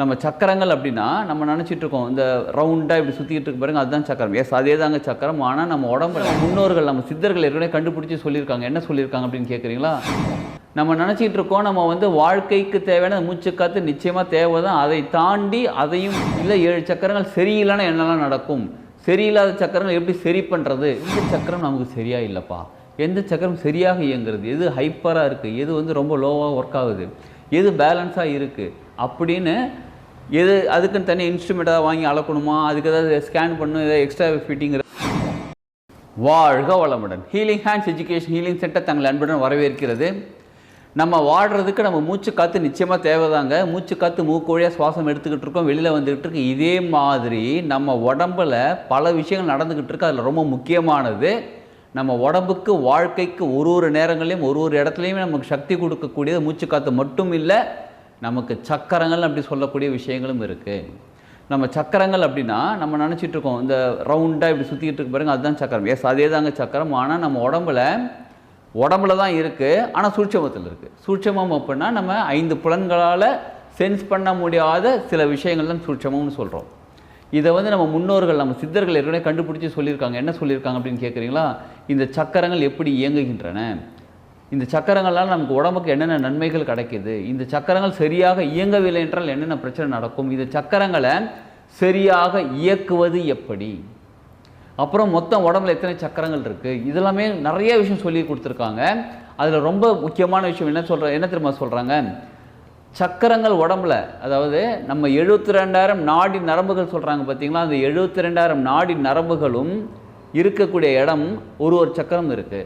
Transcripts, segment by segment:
நம்ம சக்கரங்கள் அப்படின்னா நம்ம நினச்சிட்டு இருக்கோம் இந்த ரவுண்டாக இப்படி சுற்றிக்கிட்டு இருக்கு பாருங்க, அதுதான் சக்கரம். எஸ், அதே தாங்க சக்கரம். ஆனால் நம்ம உடம்புல முன்னோர்கள் நம்ம சித்தர்கள் ஏற்கனவே கண்டுபிடிச்சி சொல்லியிருக்காங்க. என்ன சொல்லியிருக்காங்க அப்படின்னு கேட்குறீங்களா? நம்ம நினச்சிட்டு இருக்கோம் நம்ம வந்து வாழ்க்கைக்கு தேவையான மூச்சுக்காற்று நிச்சயமாக தேவை தான். அதை தாண்டி அதையும் இல்லை 7 சக்கரங்கள் சரியில்லைன்னா என்னெல்லாம் நடக்கும், சரியில்லாத சக்கரங்கள் எப்படி சரி பண்ணுறது, இந்த சக்கரம் நமக்கு சரியாக இல்லைப்பா, எந்த சக்கரம் சரியாக இயங்குறது, எது ஹைப்பராக இருக்குது, எது வந்து ரொம்ப லோவாக ஒர்க் ஆகுது, எது பேலன்ஸாக இருக்குது அப்படின்னு எது அதுக்குன்னு தனி இன்ஸ்ட்ருமெண்ட்டாக வாங்கி அளக்கணுமா, அதுக்கு ஏதாவது ஸ்கேன் பண்ணணும், ஏதாவது எக்ஸ்ட்ரா ஃபிட்டிங். வாழ்க வளமுடன். Healing hands education healing centre தங்கள் அன்புடன் வரவேற்கிறது. நம்ம வாடுறதுக்கு நம்ம மூச்சு காற்று நிச்சயமாக தேவைதாங்க. மூச்சு காற்று மூக்கு வழியாக சுவாசம் எடுத்துக்கிட்டு இருக்கோம், வெளியில் வந்துக்கிட்டு இருக்கு. இதே மாதிரி நம்ம உடம்பில் பல விஷயங்கள் நடந்துக்கிட்டு இருக்கு. அதில் ரொம்ப முக்கியமானது நம்ம உடம்புக்கு வாழ்க்கைக்கு ஒரு நேரங்களையும் ஒரு இடத்துலையுமே நமக்கு சக்தி கொடுக்கக்கூடியது மூச்சு காற்று மட்டும் இல்லை, நமக்கு சக்கரங்கள் அப்படி சொல்லக்கூடிய விஷயங்களும் இருக்குது. நம்ம சக்கரங்கள் அப்படின்னா நம்ம நினச்சிட்டு இருக்கோம் இந்த ரவுண்டாக இப்படி சுற்றிக்கிட்டு இருக்கு பாருங்க, அதுதான் சக்கரம். எஸ், அதே தாங்க சக்கரம். ஆனால் நம்ம உடம்புல தான் இருக்குது, ஆனால் சூட்சமத்தில் இருக்குது. சூட்சமம் அப்படின்னா நம்ம 5 புலன்களால் சென்ஸ் பண்ண முடியாத சில விஷயங்கள் தான் சூட்சமம்னு சொல்கிறோம். இதை வந்து நம்ம முன்னோர்கள் நம்ம சித்தர்கள் ஏற்கனவே கண்டுபிடிச்சி சொல்லியிருக்காங்க. என்ன சொல்லியிருக்காங்க அப்படின்னு கேட்குறீங்களா? இந்த சக்கரங்கள் எப்படி இயங்குகின்றன, இந்த சக்கரங்களால் நமக்கு உடம்புக்கு என்னென்ன நன்மைகள் கிடைக்கிது, இந்த சக்கரங்கள் சரியாக இயங்கவில்லை என்றால் என்னென்ன பிரச்சனை நடக்கும், இந்த சக்கரங்களை சரியாக இயக்குவது எப்படி, அப்புறம் மொத்தம் உடம்புல எத்தனை சக்கரங்கள் இருக்குது, இதெல்லாமே நிறைய விஷயம் சொல்லி கொடுத்துருக்காங்க. அதில் ரொம்ப முக்கியமான விஷயம் என்ன தெரியுமா சொல்கிறாங்க? சக்கரங்கள் உடம்புல, அதாவது நம்ம 72,000 நாடி நரம்புகள் சொல்கிறாங்க பார்த்தீங்களா, அந்த 72,000 நாடி நரம்புகளும் இருக்கக்கூடிய இடம் ஒரு சக்கரம் இருக்குது.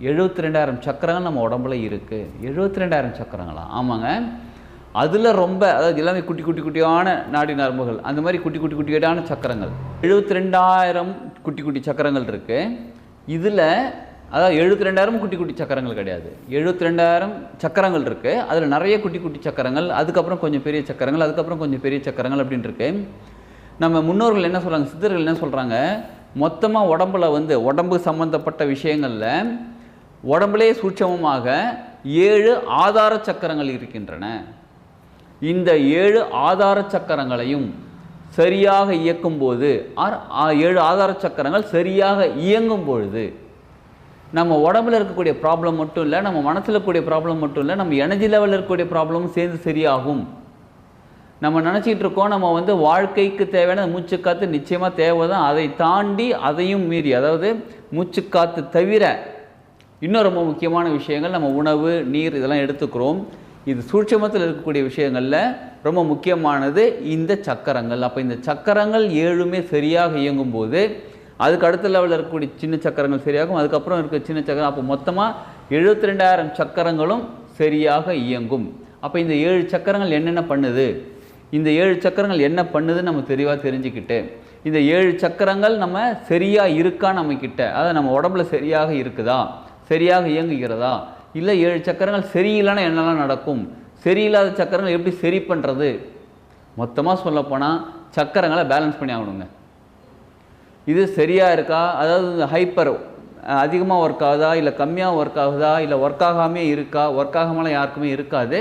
72,000 சக்கரங்கள் நம்ம உடம்புல இருக்குது. 72,000 சக்கரங்களா? ஆமாங்க. அதில் ரொம்ப, அதாவது எல்லாமே குட்டி குட்டியான நாடி நரம்புகள், அந்த மாதிரி குட்டியான சக்கரங்கள் 72,000 குட்டி சக்கரங்கள் இருக்குது. இதில் அதாவது 72,000 குட்டி சக்கரங்கள் கிடையாது, 72,000 சக்கரங்கள் இருக்குது. அதில் நிறைய குட்டி சக்கரங்கள், அதுக்கப்புறம் கொஞ்சம் பெரிய சக்கரங்கள், அதுக்கப்புறம் கொஞ்சம் பெரிய சக்கரங்கள் அப்படின்னு இருக்கு. நம்ம முன்னோர்கள் என்ன சொல்கிறாங்க, சித்தர்கள் என்ன சொல்கிறாங்க, மொத்தமாக உடம்புல வந்து உடம்பு சம்மந்தப்பட்ட விஷயங்களில் உடம்புலே சூட்சமமாக 7 ஆதார சக்கரங்கள் இருக்கின்றன. இந்த 7 ஆதார சக்கரங்களையும் சரியாக இயக்கும் போது, 7 ஆதார சக்கரங்கள் சரியாக இயங்கும் பொழுது நம்ம உடம்புல இருக்கக்கூடிய ப்ராப்ளம் மட்டும் இல்லை, நம்ம மனசில் இருக்கக்கூடிய ப்ராப்ளம் மட்டும் இல்லை, நம்ம எனர்ஜி லெவலில் இருக்கக்கூடிய ப்ராப்ளமும் சேர்ந்து சரியாகும். நம்ம நினச்சிட்டு இருக்கோம் நம்ம வந்து வாழ்க்கைக்கு தேவையான மூச்சுக்காற்று நிச்சயமாக தேவை தான். அதை தாண்டி அதையும் மீறி, அதாவது மூச்சுக்காற்று தவிர இன்னும் ரொம்ப முக்கியமான விஷயங்கள் நம்ம உணவு, நீர் இதெல்லாம் எடுத்துக்கிறோம். இது சூட்சமத்தில் இருக்கக்கூடிய விஷயங்களில் ரொம்ப முக்கியமானது இந்த சக்கரங்கள். அப்போ இந்த சக்கரங்கள் 7மே சரியாக இயங்கும் போது அதுக்கு அடுத்த லெவலில் இருக்கக்கூடிய சின்ன சக்கரங்கள் சரியாகும், அதுக்கப்புறம் இருக்க சின்ன சக்கரம். அப்போ மொத்தமாக 72,000 சக்கரங்களும் சரியாக இயங்கும். அப்போ இந்த 7 சக்கரங்கள் என்னென்ன பண்ணுது, இந்த 7 சக்கரங்கள் என்ன பண்ணுதுன்னு நம்ம தெளிவாக தெரிஞ்சுக்கிட்டு, இந்த 7 சக்கரங்கள் நம்ம சரியாக இருக்கா நம்மக்கிட்ட, அதாவது நம்ம உடம்புல சரியாக இருக்குதா, சரியாக இயங்குகிறதா, இல்லை 7 சக்கரங்கள் சரியில்லைன்னா என்னெல்லாம் நடக்கும், சரியில்லாத சக்கரங்கள் எப்படி சரி பண்ணுறது, மொத்தமாக சொல்லப்போனால் சக்கரங்களை பேலன்ஸ் பண்ணி ஆகணுங்க. இது சரியாக இருக்கா, அதாவது ஹைப்பர் அதிகமாக ஒர்க் ஆகுதா, இல்லை கம்மியாக ஒர்க் ஆகுதா, இல்லை ஒர்க் ஆகாமே இருக்கா, ஒர்க் ஆகாமலாம் யாருக்குமே இருக்காது,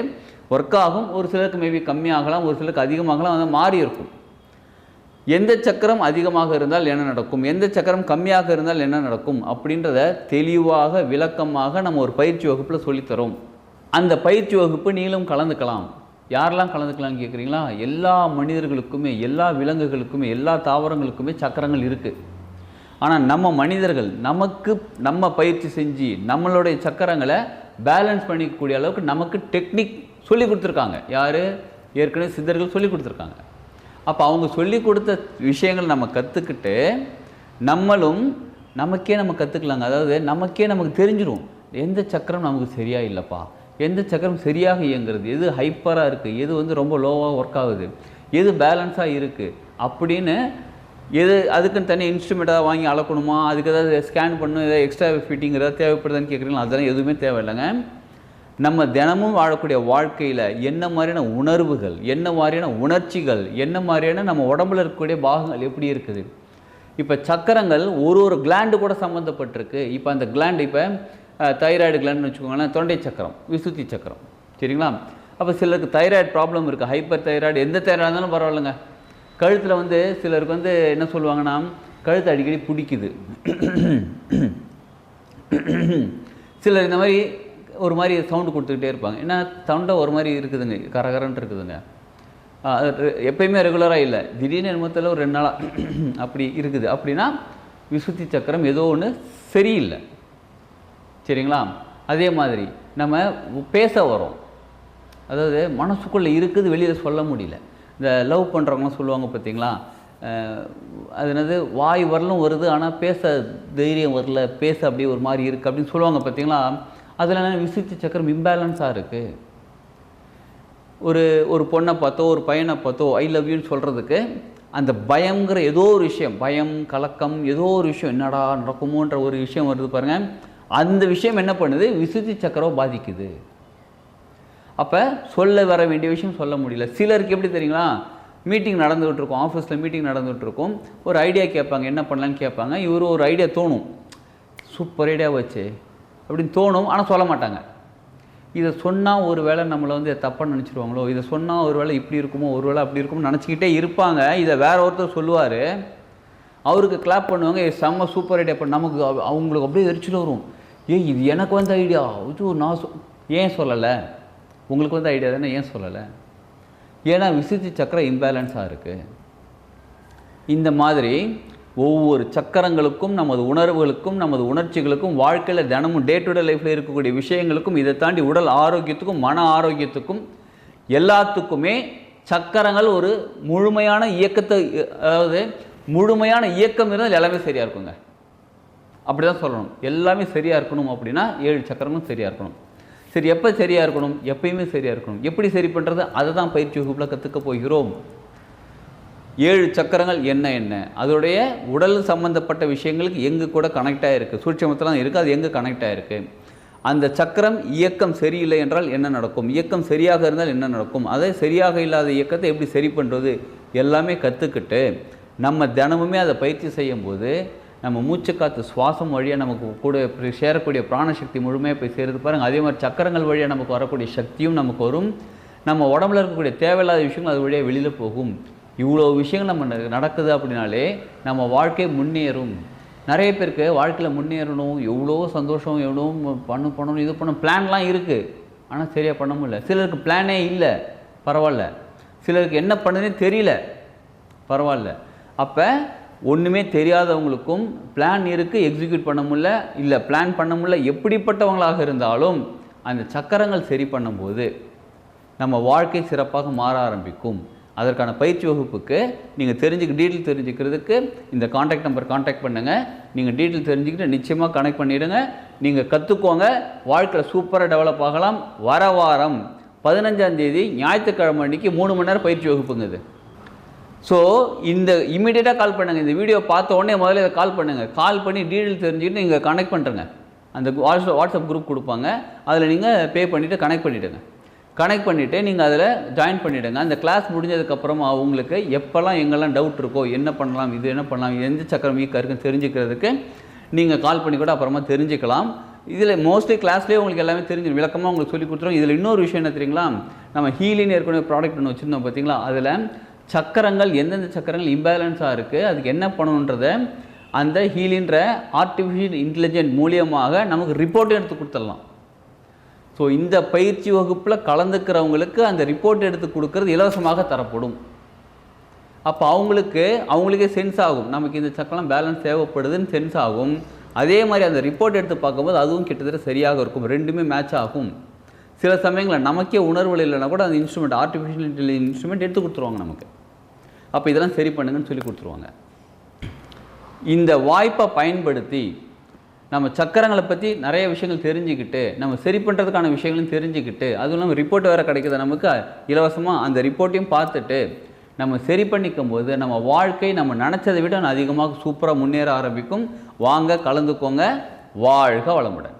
ஒர்க் ஆகும். ஒரு சிலருக்கு மேபி கம்மியாகலாம், ஒரு சிலருக்கு அதிகமாகலாம், வந்து மாறி இருக்கும். எந்த சக்கரம் அதிகமாக இருந்தால் என்ன நடக்கும், எந்த சக்கரம் கம்மியாக இருந்தால் என்ன நடக்கும் அப்படின்றத தெளிவாக விளக்கமாக நம்ம ஒரு பயிற்சி வகுப்பில் சொல்லித்தரோம். அந்த பயிற்சி வகுப்பு நீங்களும் கலந்துக்கலாம். யாரெல்லாம் கலந்துக்கலாம்னு கேட்குறீங்களா? எல்லா மனிதர்களுக்குமே, எல்லா விலங்குகளுக்குமே, எல்லா தாவரங்களுக்குமே சக்கரங்கள் இருக்குது. ஆனால் நம்ம மனிதர்கள் நம்ம பயிற்சி செஞ்சு நம்மளுடைய சக்கரங்களை பேலன்ஸ் பண்ணிக்கக்கூடிய அளவுக்கு நமக்கு டெக்னிக் சொல்லி கொடுத்துருக்காங்க. யார்? ஏற்கனவே சித்தர்கள் சொல்லி கொடுத்துருக்காங்க. அப்போ அவங்க சொல்லி கொடுத்த விஷயங்கள் நம்ம கற்றுக்கிட்டு நமக்கே நம்ம கற்றுக்கலாங்க. அதாவது நமக்கு தெரிஞ்சிடும் எந்த சக்கரம் நமக்கு சரியாக இல்லைப்பா, எந்த சக்கரம் சரியாக இயங்குறது, எது ஹைப்பராக இருக்குது, எது வந்து ரொம்ப லோவாக ஒர்க் ஆகுது, எது பேலன்ஸாக இருக்குது அப்படின்னு அதுக்குன்னு தனி இன்ஸ்ட்ருமெண்ட்டாக வாங்கி அளக்கணுமா, அதுக்கு ஏதாவது ஸ்கேன் பண்ணணும், ஏதாவது எக்ஸ்ட்ரா ஃபிட்டிங் ஏதாவது தேவைப்படுதான்னு கேட்குறீங்களா? அதெல்லாம் எதுவுமே தேவையில்லைங்க. நம்ம தினமும் வாழக்கூடிய வாழ்க்கையில் என்ன மாதிரியான உணர்வுகள், என்ன மாதிரியான உணர்ச்சிகள், என்ன மாதிரியான நம்ம உடம்புல இருக்கக்கூடிய பாகங்கள் எப்படி இருக்குது. இப்போ சக்கரங்கள் ஒரு கிளாண்டு கூட சம்மந்தப்பட்டிருக்கு. இப்போ அந்த கிளாண்டு, இப்போ தைராய்டு கிளாண்டுன்னு வச்சுக்கோங்களேன், தொண்டை சக்கரம், விசுத்தி சக்கரம், சரிங்களா? அப்போ சிலருக்கு தைராய்டு ப்ராப்ளம் இருக்குது, ஹைப்பர் தைராய்டு, எந்த தைராய்டு இருந்தாலும் பரவாயில்லைங்க. கழுத்தில் வந்து சிலருக்கு வந்து என்ன சொல்லுவாங்கன்னா கழுத்து அடிக்கடி பிடிக்குது. சிலர் இந்த மாதிரி ஒரு மாதிரி சவுண்டு கொடுத்துக்கிட்டே இருப்பாங்க. ஏன்னா சவுண்டை ஒரு மாதிரி இருக்குதுங்க, கரகரன்ட்டு இருக்குதுங்க. எப்பயுமே ரெகுலராக இல்லை, திடீர்னு என்னமத்தில் ஒரு 2 நாளாக அப்படி இருக்குது. அப்படின்னா விசுத்தி சக்கரம் ஏதோ ஒன்று சரியில்லை. சரிங்களா? அதே மாதிரி நம்ம பேச வரோம், அதாவது மனசுக்குள்ளே இருக்குது, வெளியில் சொல்ல முடியல. இந்த லவ் பண்ணுறவங்களாம் சொல்லுவாங்க பார்த்தீங்களா, அது என்னது வாய் வரலும் வருது ஆனால் பேச தைரியம் வரல, பேச அப்படியே ஒரு மாதிரி இருக்குது அப்படின்னு சொல்லுவாங்க பார்த்தீங்களா. அதில் என்ன விசுத்தி சக்கரம் இம்பேலன்ஸாக இருக்குது. ஒரு பொண்ணை பார்த்தோ ஒரு பையனை பார்த்தோ ஐ லவ் யூன்னு சொல்கிறதுக்கு அந்த பயங்கிற ஏதோ ஒரு விஷயம், பயம் கலக்கம் ஏதோ ஒரு விஷயம், என்னடா நடக்குமோன்ற ஒரு விஷயம் வருது பாருங்கள். அந்த விஷயம் என்ன பண்ணுது, விசுத்தி சக்கரம் பாதிக்குது. அப்போ சொல்ல வர வேண்டிய விஷயம் சொல்ல முடியல. சிலருக்கு எப்படி தெரியுங்களா, மீட்டிங் நடந்துகிட்டு இருக்கும், ஆஃபீஸில் மீட்டிங் நடந்துகிட்டு இருக்கும், ஒரு ஐடியா கேட்பாங்க, என்ன பண்ணலான்னு கேட்பாங்க. இவர் ஒரு ஐடியா தோணும், சூப்பர் ஐடியா வச்சு அப்படின்னு தோணும், ஆனால் சொல்ல மாட்டாங்க. இதை சொன்னால் ஒரு வேளை நம்மளை வந்து தப்பாக நினச்சிடுவாங்களோ, இதை சொன்னால் ஒரு வேளை இப்படி இருக்குமோ, ஒரு வேளை அப்படி இருக்குமோ நினச்சிக்கிட்டே இருப்பாங்க. இதை வேற ஒருத்தர் சொல்லுவார், அவருக்கு கிளாப் பண்ணுவாங்க, செம்ம சூப்பர் ஐடியா பண்ண. நமக்கு அவங்களுக்கு அப்படியே எரிச்சல் வரும், இது எனக்கு வந்த ஐடியா, இது நான் ஏன் சொல்லலை, உங்களுக்கு வந்து ஐடியா தானே, ஏன் சொல்லலை? ஏன்னா விசுத்தி சக்கரம் இம்பேலன்ஸாக இருக்குது. இந்த மாதிரி ஒவ்வொரு சக்கரங்களுக்கும், நமது உணர்வுகளுக்கும், நமது உணர்ச்சிகளுக்கும், வாழ்க்கையில் தினமும் டே டு டே லைஃப்பில் இருக்கக்கூடிய விஷயங்களுக்கும், இதை தாண்டி உடல் ஆரோக்கியத்துக்கும் மன ஆரோக்கியத்துக்கும் எல்லாத்துக்குமே சக்கரங்கள் ஒரு முழுமையான இயக்கத்தை, அதாவது முழுமையான இயக்கம் இருந்தால் எல்லாமே சரியாக இருக்குங்க. அப்படி தான் சொல்லணும், எல்லாமே சரியாக இருக்கணும். அப்படின்னா 7 சக்கரங்களும் சரியாக இருக்கணும். சரி, எப்போ சரியாக இருக்கணும்? எப்பயுமே சரியாக இருக்கணும். எப்படி சரி பண்ணுறது? அதை தான் பயிற்சி வகுப்பில் கற்றுக்க போகிறோம். 7 சக்கரங்கள் என்ன, அதோடைய உடல் சம்பந்தப்பட்ட விஷயங்களுக்கு எங்கே கூட கனெக்ட் ஆகிருக்கு, சூட்சமத்தில் தான் இருக்குது, அது எங்கே கனெக்ட் ஆகிருக்கு, அந்த சக்கரம் இயக்கம் சரியில்லை என்றால் என்ன நடக்கும், இயக்கம் சரியாக இருந்தால் என்ன நடக்கும், அதை சரியாக இல்லாத இயக்கத்தை எப்படி சரி பண்ணுறது, எல்லாமே கற்றுக்கிட்டு நம்ம தினமுமே அதை பயிற்சி செய்யும்போது நம்ம மூச்சு காற்று சுவாசம் வழியாக நமக்கு கூட சேரக்கூடிய பிராணசக்தி முழுமையாக போய் சேருது பாருங்கள். அதே மாதிரி சக்கரங்கள் வழியாக நமக்கு வரக்கூடிய சக்தியும் நமக்கு வரும். நம்ம உடம்புல இருக்கக்கூடிய தேவையில்லாத விஷயங்கள் அது வழியாக வெளியில் போகும். இவ்வளோ விஷயங்கள் நம்ம நடக்குது அப்படின்னாலே நம்ம வாழ்க்கை முன்னேறும். நிறைய பேருக்கு வாழ்க்கையில் முன்னேறணும், எவ்வளோ சந்தோஷம், எவ்வளோ பண்ணணும், இது பண்ணணும், பிளான்லாம் இருக்குது, ஆனால் சரியாக பண்ண முடியல. சிலருக்கு பிளானே இல்லை, பரவாயில்ல. சிலருக்கு என்ன பண்ணுதுன்னே தெரியல, பரவாயில்ல. அப்போ ஒன்றுமே தெரியாதவங்களுக்கும் பிளான் இருக்குது, எக்ஸிக்யூட் பண்ண முடியல, இல்லை பிளான் பண்ண முடியல, எப்படிப்பட்டவங்களாக இருந்தாலும் அந்த சக்கரங்கள் சரி பண்ணும்போது நம்ம வாழ்க்கை சிறப்பாக மாற ஆரம்பிக்கும். அதற்கான பயிற்சி வகுப்புக்கு நீங்கள் டீட்டெயில் தெரிஞ்சுக்கிறதுக்கு இந்த காண்டாக்ட் நம்பர் காண்டாக்ட் பண்ணுங்கள். நீங்கள் டீட்டெயில் தெரிஞ்சுக்கிட்டு நிச்சயமாக கனெக்ட் பண்ணிவிடுங்க. நீங்கள் கற்றுக்கோங்க, வாழ்க்கையில் சூப்பராக டெவலப் ஆகலாம். வர வாரம் 15ஆம் தேதி ஞாயிற்றுக்கிழமை அன்றைக்கி 3 மணி நேரம் பயிற்சி வகுப்புங்க இது. ஸோ இந்த இமீடியட்டாக கால் பண்ணுங்கள். இந்த வீடியோ பார்த்த உடனே முதல்ல இதை கால் பண்ணுங்கள். கால் பண்ணி டீட்டெயில் தெரிஞ்சுக்கிட்டு நீங்கள் கனெக்ட் பண்ணுறங்க. அந்த வாட்ஸ்அப் குரூப் கொடுப்பாங்க, அதில் நீங்கள் பே பண்ணிவிட்டு கனெக்ட் பண்ணிவிடுங்க. கனெக்ட் பண்ணிவிட்டு நீங்கள் அதில் ஜாயின் பண்ணிவிடுங்க. அந்த கிளாஸ் முடிஞ்சதுக்கப்புறமா உங்களுக்கு எப்போல்லாம் எங்கெல்லாம் டவுட் இருக்கோ, என்ன பண்ணலாம், இது என்ன பண்ணலாம், எந்த சக்கரம் வீக்காக இருக்குன்னு தெரிஞ்சுக்கிறதுக்கு நீங்கள் கால் பண்ணி கூட அப்புறமா தெரிஞ்சுக்கலாம். இதில் மோஸ்ட்லி கிளாஸ்லேயே உங்களுக்கு எல்லாமே தெரிஞ்சு விளக்கமாக உங்களுக்கு சொல்லி கொடுத்துருவோம். இதில் இன்னொரு விஷயம் என்ன தெரியுங்களா, நம்ம ஹீலின்னு ஏற்கனவே ப்ராடக்ட் ஒன்று வச்சுருந்தோம் பார்த்தீங்களா, அதில் சக்கரங்கள் எந்தெந்த சக்கரங்கள் இம்பேலன்ஸாக இருக்குது, அதுக்கு என்ன பண்ணணுன்றதை அந்த ஹீலின்ற ஆர்டிஃபிஷியல் இன்டெலிஜென்ட் மூலியமாக நமக்கு ரிப்போர்ட் எடுத்து கொடுத்துடலாம். ஸோ இந்த பயிற்சி வகுப்பில் கலந்துக்கிறவங்களுக்கு அந்த ரிப்போர்ட் எடுத்து கொடுக்கறது இலவசமாக தரப்படும். அப்போ அவங்களுக்கே சென்ஸ் ஆகும், நமக்கு இந்த சக்கரம் பேலன்ஸ் தேவைப்படுதுன்னு சென்ஸ் ஆகும். அதே மாதிரி அந்த ரிப்போர்ட் எடுத்து பார்க்கும்போது அதுவும் கிட்டத்தட்ட சரியாக இருக்கும், ரெண்டுமே மேட்ச் ஆகும். சில சமயங்களில் நமக்கே உணர்வுகள் இல்லைன்னா கூட அந்த இன்ஸ்ட்ருமெண்ட், ஆர்டிஃபிஷியல் இன்டெலிஜென்ட் இன்ஸ்ட்ருமெண்ட் எடுத்து கொடுத்துருவாங்க நமக்கு. அப்போ இதெல்லாம் சரி பண்ணுங்கன்னு சொல்லி கொடுத்துருவாங்க. இந்த வாய்ப்பை பயன்படுத்தி நம்ம சக்கரங்களை பற்றி நிறைய விஷயங்கள் தெரிஞ்சுக்கிட்டு, நம்ம சரி பண்ணுறதுக்கான விஷயங்களும் தெரிஞ்சுக்கிட்டு, அதுவும் இல்லாமல் ரிப்போர்ட் வேறு கிடைக்குது நமக்கு இலவசமாக. அந்த ரிப்போர்ட்டையும் பார்த்துட்டு நம்ம சரி பண்ணிக்கும் போது நம்ம வாழ்க்கை நம்ம நினச்சதை விட அதிகமாக சூப்பராக முன்னேற ஆரம்பிக்கும். வாங்க, கலந்துக்கோங்க. வாழ்க வளமுடன்.